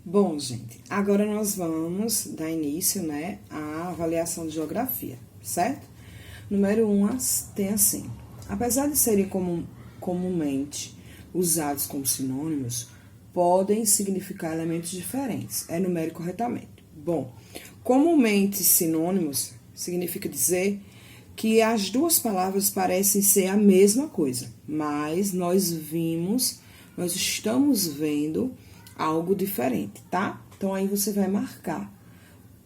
Bom, gente, agora nós vamos dar início, né, à avaliação de geografia, certo? Número 1 tem assim: apesar de serem comumente usados como sinônimos, podem significar elementos diferentes. Enumere corretamente. Bom, comumente sinônimos significa dizer que as duas palavras parecem ser a mesma coisa, mas nós estamos vendo algo diferente, tá? Então, aí você vai marcar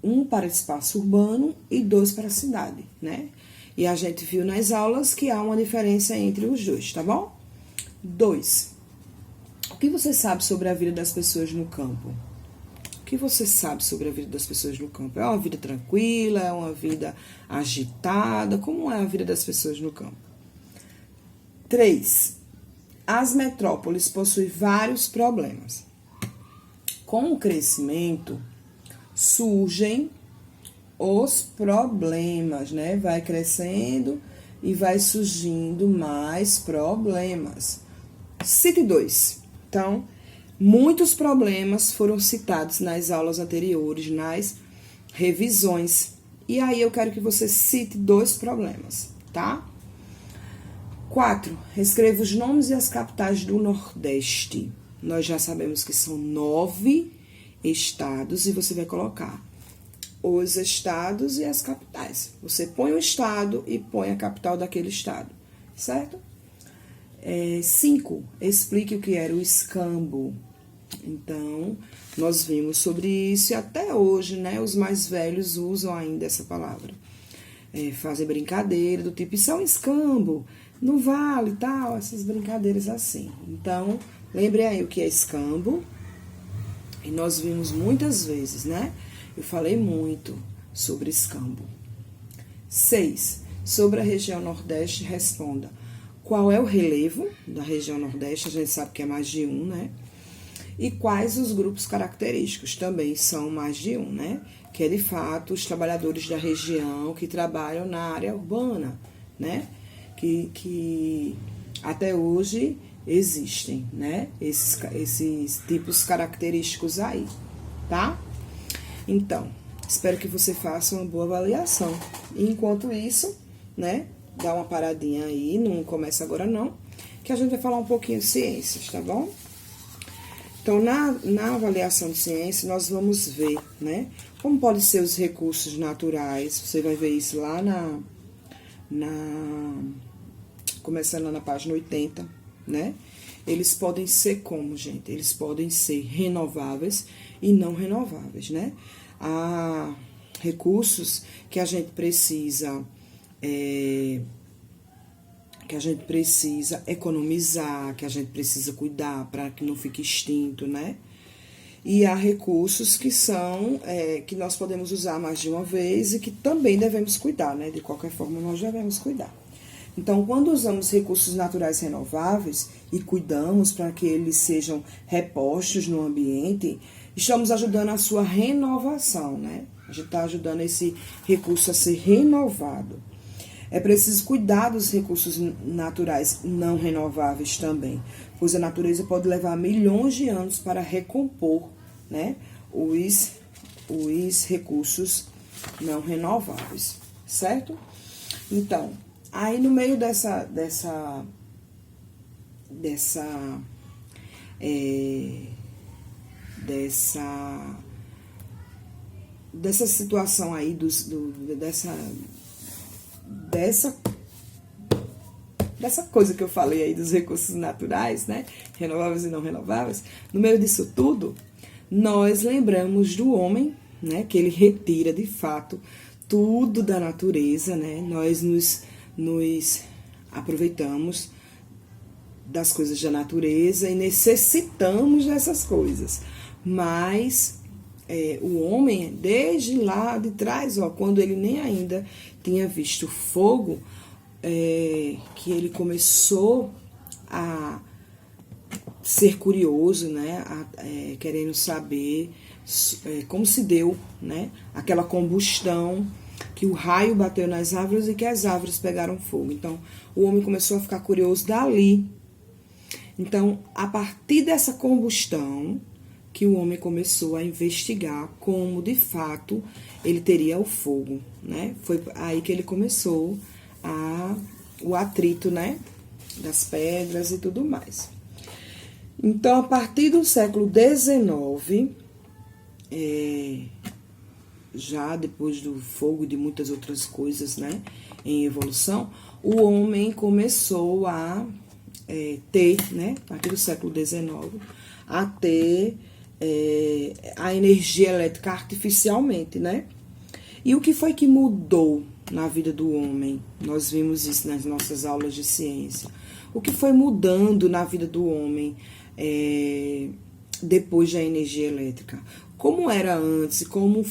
1 para espaço urbano e 2 para a cidade, né? E a gente viu nas aulas que há uma diferença entre os dois, tá bom? 2. O que você sabe sobre a vida das pessoas no campo? O que você sabe sobre a vida das pessoas no campo? É uma vida tranquila? É uma vida agitada? Como é a vida das pessoas no campo? 3. As metrópoles possuem vários problemas. Com o crescimento, surgem os problemas, né? Vai crescendo e vai surgindo mais problemas. Cite 2. Então, muitos problemas foram citados nas aulas anteriores, nas revisões. E aí, eu quero que você cite 2 problemas, tá? 4. Escreva os nomes e as capitais do Nordeste. Nós já sabemos que são 9 estados e você vai colocar os estados e as capitais. Você põe o estado e põe a capital daquele estado, certo? 5. Explique o que era o escambo. Então, nós vimos sobre isso e até hoje, né, os mais velhos usam ainda essa palavra. Fazem brincadeira do tipo, isso é um escambo, não vale, tal, essas brincadeiras assim. Então, lembre aí o que é escambo. E nós vimos muitas vezes, né? Eu falei muito sobre escambo. 6. Sobre a região Nordeste, responda. Qual é o relevo da região Nordeste? A gente sabe que é mais de 1, né? E quais os grupos característicos? Também são mais de 1, né? Que é, de fato, os trabalhadores da região que trabalham na área urbana, né? Que até hoje existem, né? Esses tipos característicos aí, tá? Então, espero que você faça uma boa avaliação. E enquanto isso, né? Dá uma paradinha aí, não começa agora não, que a gente vai falar um pouquinho de ciências, tá bom? Então, na avaliação de ciência, nós vamos ver, né? Como podem ser os recursos naturais. Você vai ver isso lá começando lá na página 80, né? Eles podem ser como, gente? Eles podem ser renováveis e não renováveis, né? Há recursos que a gente precisa economizar, que a gente precisa cuidar para que não fique extinto, né? E há recursos que são, que nós podemos usar mais de uma vez e que também devemos cuidar, né? De qualquer forma, nós devemos cuidar. Então, quando usamos recursos naturais renováveis e cuidamos para que eles sejam repostos no ambiente, estamos ajudando a sua renovação, né? A gente está ajudando esse recurso a ser renovado. É preciso cuidar dos recursos naturais não renováveis também, pois a natureza pode levar milhões de anos para recompor, né, os recursos não renováveis, certo? Então, aí no meio dessa situação aí, dessa coisa que eu falei aí dos recursos naturais, né? Renováveis e não renováveis. No meio disso tudo, nós lembramos do homem, né? Que ele retira, de fato, tudo da natureza, né? Nós nos aproveitamos das coisas da natureza e necessitamos dessas coisas. Mas o homem, desde lá de trás, ó, quando ele nem ainda tinha visto fogo, que ele começou a ser curioso, né, querendo saber como se deu, né, aquela combustão, que o raio bateu nas árvores e que as árvores pegaram fogo. Então, o homem começou a ficar curioso dali. Então, a partir dessa combustão, que o homem começou a investigar como, de fato, ele teria o fogo, né? Foi aí que ele começou o atrito, né? Das pedras e tudo mais. Então, a partir do século XIX, já depois do fogo e de muitas outras coisas, né? Em evolução, o homem começou a ter, né? A partir do século XIX, a ter a energia elétrica artificialmente, né? E o que foi que mudou na vida do homem? Nós vimos isso nas nossas aulas de ciência. O que foi mudando na vida do homem depois da energia elétrica? Como era antes e como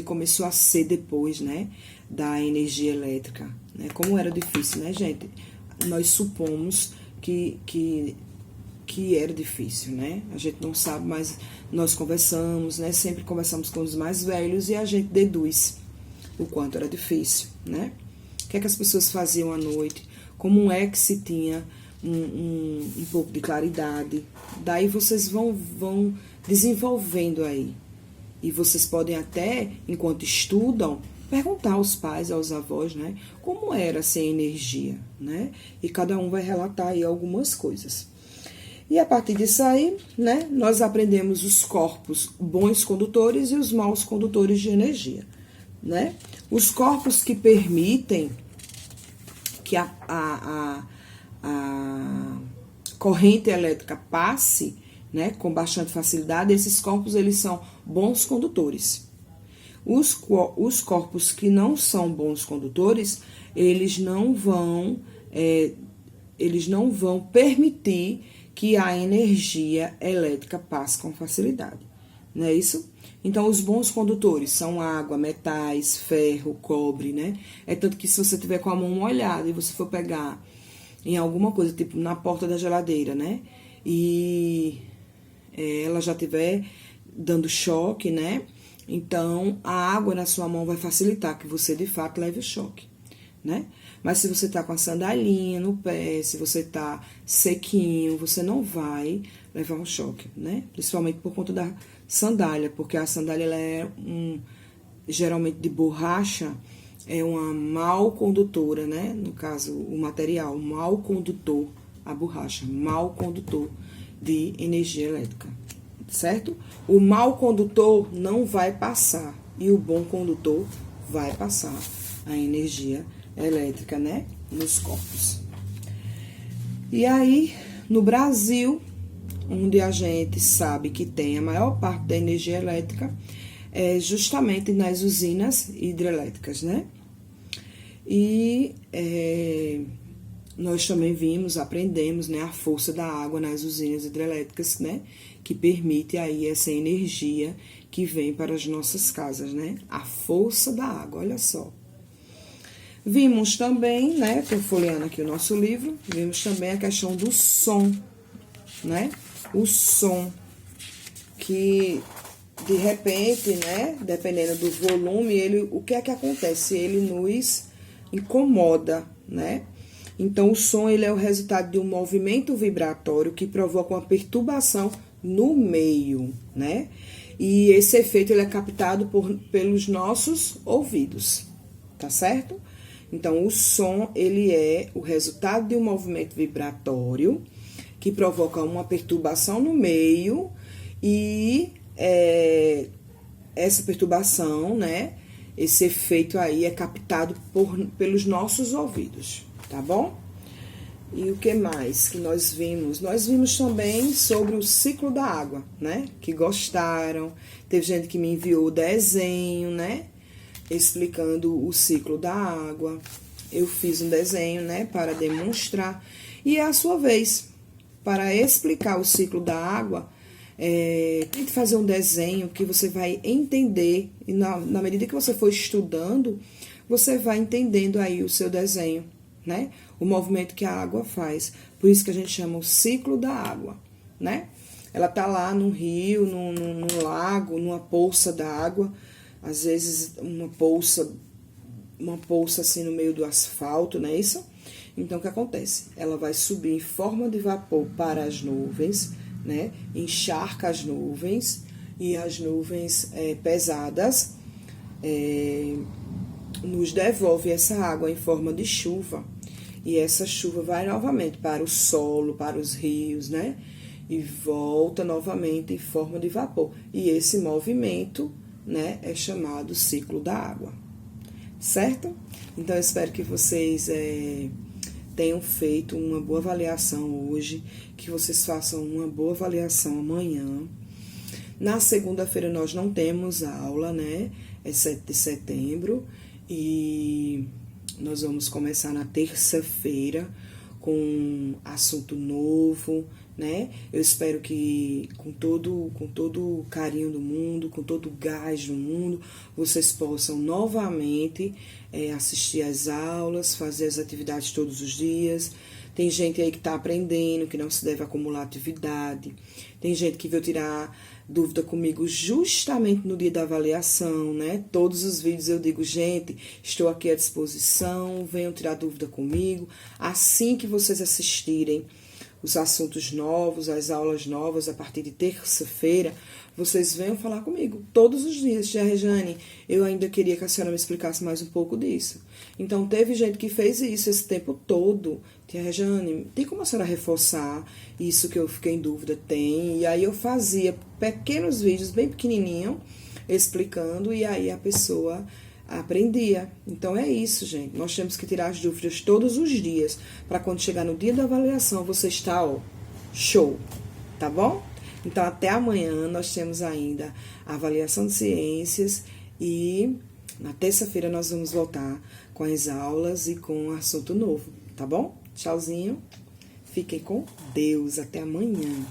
começou a ser depois, né, da energia elétrica? Né? Como era difícil, né, gente? Nós supomos que era difícil, né? A gente não sabe, mas nós conversamos, né? Sempre conversamos com os mais velhos e a gente deduz o quanto era difícil, né? O que é que as pessoas faziam à noite? Como é que se tinha um pouco de claridade? Daí vocês vão desenvolvendo aí. E vocês podem até, enquanto estudam, perguntar aos pais, aos avós, né? Como era sem energia, né? E cada um vai relatar aí algumas coisas. E a partir disso aí, né? Nós aprendemos os corpos bons condutores e os maus condutores de energia, né? Os corpos que permitem que a corrente elétrica passe, né, com bastante facilidade, esses corpos eles são bons condutores. Os corpos que não são bons condutores, eles não vão permitir que a energia elétrica passe com facilidade. Não é isso? Então, os bons condutores são água, metais, ferro, cobre, né? É tanto que se você tiver com a mão molhada e você for pegar em alguma coisa, tipo na porta da geladeira, né? E ela já estiver dando choque, né? Então, a água na sua mão vai facilitar que você, de fato, leve o choque, né? Mas se você tá com a sandalinha no pé, se você tá sequinho, você não vai levar um choque, né? Principalmente por conta da sandália, porque a sandália ela é geralmente de borracha, é uma mal condutora, né? No caso, o material, mal condutor, a borracha, mal condutor de energia elétrica, certo? O mal condutor não vai passar e o bom condutor vai passar a energia elétrica, né? Nos corpos. E aí, no Brasil, onde a gente sabe que tem a maior parte da energia elétrica, é justamente nas usinas hidrelétricas, né? E nós também aprendemos, né, a força da água nas usinas hidrelétricas, né, que permite aí essa energia que vem para as nossas casas, né, a força da água, olha só. Vimos também, né, tô folheando aqui o nosso livro, vimos também a questão do som, né, o som que de repente, né, dependendo do volume, o que é que acontece? Ele nos incomoda, né? Então, o som ele é o resultado de um movimento vibratório que provoca uma perturbação no meio, né? E esse efeito ele é captado pelos nossos ouvidos, tá certo? Então, o som ele é o resultado de um movimento vibratório que provoca uma perturbação no meio e essa perturbação, né? Esse efeito aí é captado pelos nossos ouvidos, tá bom? E o que mais que nós vimos? Nós vimos também sobre o ciclo da água, né? Que gostaram. Teve gente que me enviou desenho, né? Explicando o ciclo da água. Eu fiz um desenho, né? Para demonstrar. E é a sua vez, para explicar o ciclo da água, tente fazer um desenho que você vai entender, e na medida que você for estudando, você vai entendendo aí o seu desenho, né? O movimento que a água faz. Por isso que a gente chama o ciclo da água, né? Ela tá lá no rio, num lago, numa poça d'água, às vezes uma poça assim no meio do asfalto, não é isso? Então, o que acontece? Ela vai subir em forma de vapor para as nuvens, né? Encharca as nuvens e as nuvens pesadas nos devolve essa água em forma de chuva. E essa chuva vai novamente para o solo, para os rios, né? E volta novamente em forma de vapor. E esse movimento, né, é chamado ciclo da água. Certo? Então, eu espero que vocês tenham feito uma boa avaliação hoje, que vocês façam uma boa avaliação amanhã. Na segunda-feira nós não temos aula, né? É 7 de setembro e nós vamos começar na terça-feira com um assunto novo, né? Eu espero que com todo o carinho do mundo, com todo o gás do mundo, vocês possam novamente assistir às aulas, fazer as atividades todos os dias. Tem gente aí que está aprendendo, que não se deve acumular atividade. Tem gente que veio tirar dúvida comigo justamente no dia da avaliação, né? Todos os vídeos eu digo, gente, estou aqui à disposição, venham tirar dúvida comigo. Assim que vocês assistirem os assuntos novos, as aulas novas, a partir de terça-feira, vocês venham falar comigo todos os dias. Tia Rejane, eu ainda queria que a senhora me explicasse mais um pouco disso. Então, teve gente que fez isso esse tempo todo. Tia Rejane, tem como a senhora reforçar isso que eu fiquei em dúvida? Tem. E aí eu fazia pequenos vídeos, bem pequenininho, explicando, e aí a pessoa aprendia. Então é isso, gente. Nós temos que tirar as dúvidas todos os dias, para quando chegar no dia da avaliação, você está, ó, show, tá bom? Então até amanhã nós temos ainda a avaliação de ciências e na terça-feira nós vamos voltar com as aulas e com um assunto novo, tá bom? Tchauzinho. Fiquem com Deus. Até amanhã.